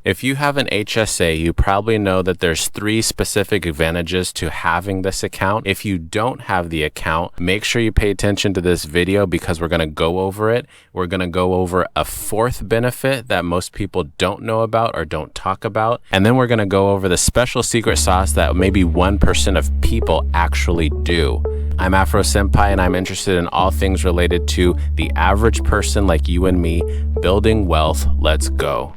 If you have an HSA, you probably know that there's 3 specific advantages to having this account. If you don't have the account, make sure you pay attention to this video because we're going to go over it. We're going to go over a 4th benefit that most people don't know about or don't talk about. And then we're going to go over the special secret sauce that maybe 1% of people actually do. I'm Afro Senpai, and I'm interested in all things related to the average person like you and me building wealth. Let's go.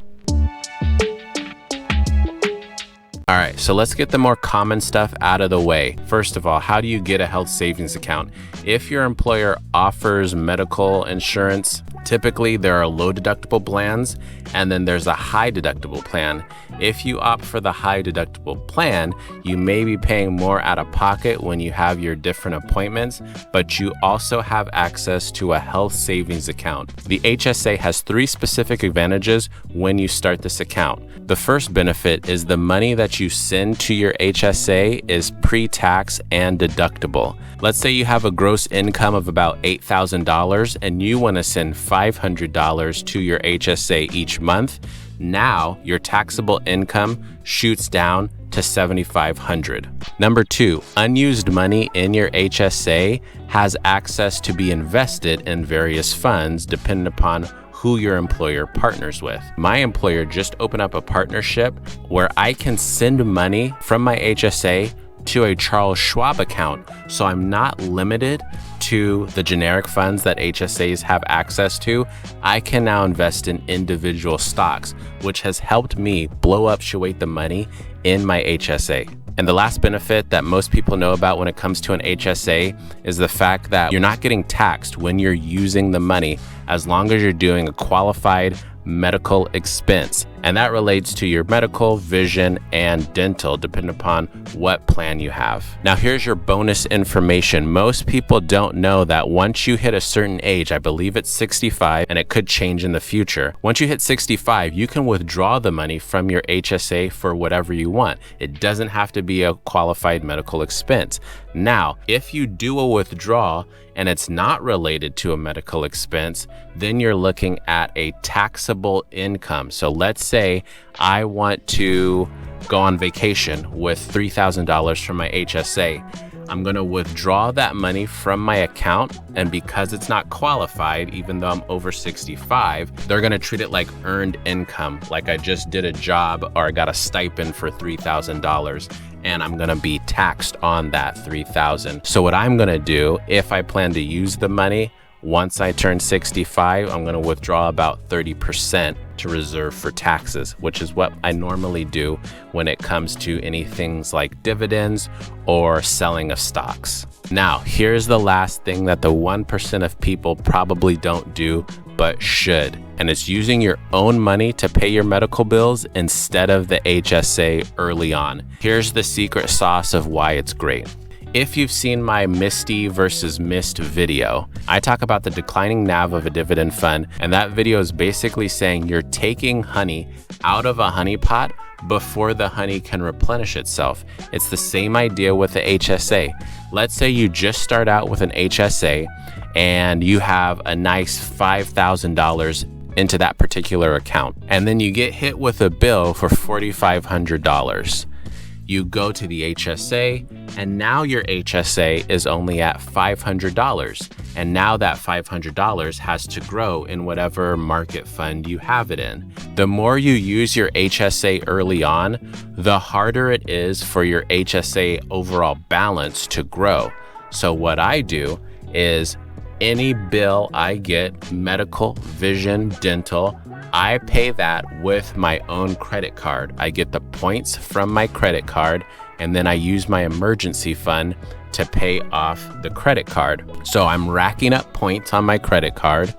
All right, so let's get the more common stuff out of the way. First of all, how do you get a health savings account? If your employer offers medical insurance, typically there are low deductible plans, and then there's a high deductible plan. If you opt for the high deductible plan, you may be paying more out of pocket when you have your different appointments, but you also have access to a health savings account. The HSA has 3 specific advantages when you start this account. The first benefit is the money that you send to your HSA is pre-tax and deductible. Let's say you have a gross income of about $8,000 and you want to send $500 to your HSA each month. Now your taxable income shoots down to $7,500. Number 2, unused money in your HSA has access to be invested in various funds depending upon who your employer partners with. My employer just opened up a partnership where I can send money from my HSA to a Charles Schwab account. So I'm not limited to the generic funds that HSAs have access to. I can now invest in individual stocks, which has helped me fluctuate the money in my HSA. And the last benefit that most people know about when it comes to an HSA is the fact that you're not getting taxed when you're using the money as long as you're doing a qualified medical expense. And that relates to your medical, vision, and dental, depending upon what plan you have. Now, here's your bonus information. Most people don't know that once you hit a certain age, I believe it's 65, and it could change in the future. Once you hit 65, you can withdraw the money from your HSA for whatever you want. It doesn't have to be a qualified medical expense. Now, if you do a withdrawal and it's not related to a medical expense, then you're looking at a taxable income. So let's say I want to go on vacation with $3,000 from my HSA. I'm going to withdraw that money from my account, and because it's not qualified, even though I'm over 65, they're going to treat it like earned income, like I just did a job or I got a stipend for $3,000. And I'm gonna be taxed on that $3,000. So what I'm gonna do, if I plan to use the money, once I turn 65, I'm gonna withdraw about 30% to reserve for taxes, which is what I normally do when it comes to any things like dividends or selling of stocks. Now, here's the last thing that the 1% of people probably don't do, but should. And it's using your own money to pay your medical bills instead of the HSA early on. Here's the secret sauce of why it's great. If you've seen my Misty versus Mist video, I talk about the declining NAV of a dividend fund, and that video is basically saying you're taking honey out of a honey pot before the honey can replenish itself. It's the same idea with the HSA. Let's say you just start out with an HSA and you have a nice $5,000 into that particular account, and then you get hit with a bill for $4,500. You go to the HSA, and now your HSA is only at $500. And now that $500 has to grow in whatever market fund you have it in. The more you use your HSA early on, the harder it is for your HSA overall balance to grow. So what I do is any bill I get, medical, vision, dental, I pay that with my own credit card. I get the points from my credit card, and then I use my emergency fund to pay off the credit card. So I'm racking up points on my credit card.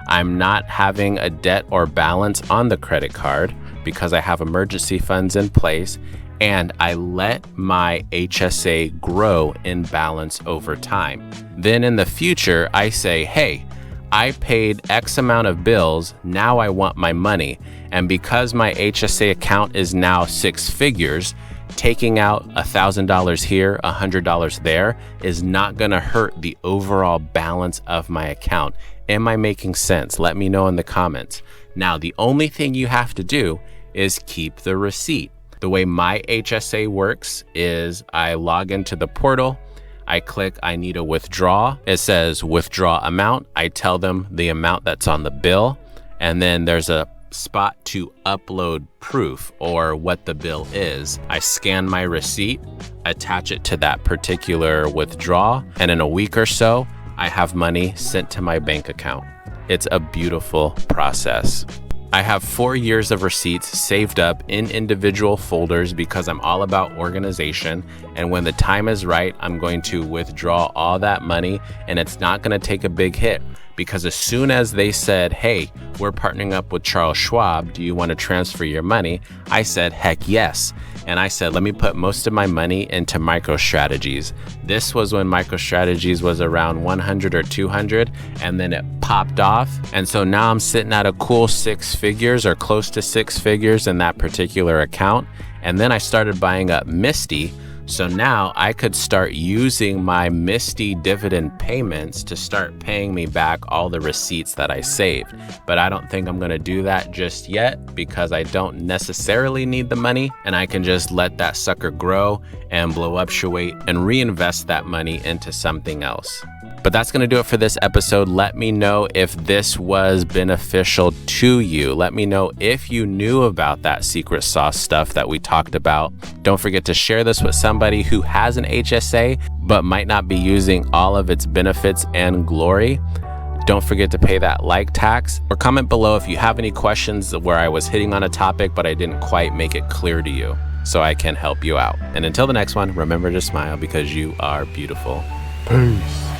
I'm not having a debt or balance on the credit card because I have emergency funds in place, and I let my HSA grow in balance over time. Then in the future, I say, hey, I paid X amount of bills, now I want my money. And because my HSA account is now 6 figures, taking out $1,000 here, $100 there is not gonna hurt the overall balance of my account. Am I making sense? Let me know in the comments. Now, the only thing you have to do is keep the receipt. The way my HSA works is I log into the portal, I click I need a withdrawal. It says withdraw amount. I tell them the amount that's on the bill, and then there's a spot to upload proof or what the bill is. I scan my receipt, attach it to that particular withdrawal, and in a week or so, I have money sent to my bank account. It's a beautiful process. I have 4 years of receipts saved up in individual folders because I'm all about organization. And when the time is right, I'm going to withdraw all that money, and it's not going to take a big hit. Because as soon as they said, hey, we're partnering up with Charles Schwab, do you want to transfer your money? I said, heck yes. And I said, let me put most of my money into MicroStrategies. This was when MicroStrategies was around 100 or 200, and then it popped off. And so now I'm sitting at a cool 6 figures or close to 6 figures in that particular account. And then I started buying up Misty. So now I could start using my Misty dividend payments to start paying me back all the receipts that I saved. But I don't think I'm going to do that just yet because I don't necessarily need the money, and I can just let that sucker grow and blow up and reinvest that money into something else. But that's going to do it for this episode. Let me know if this was beneficial to you. Let me know if you knew about that secret sauce stuff that we talked about. Don't forget to share this with somebody who has an HSA but might not be using all of its benefits and glory. Don't forget to pay that like tax, or comment below if you have any questions where I was hitting on a topic but I didn't quite make it clear to you, so I can help you out. And until the next one, remember to smile because you are beautiful. Peace.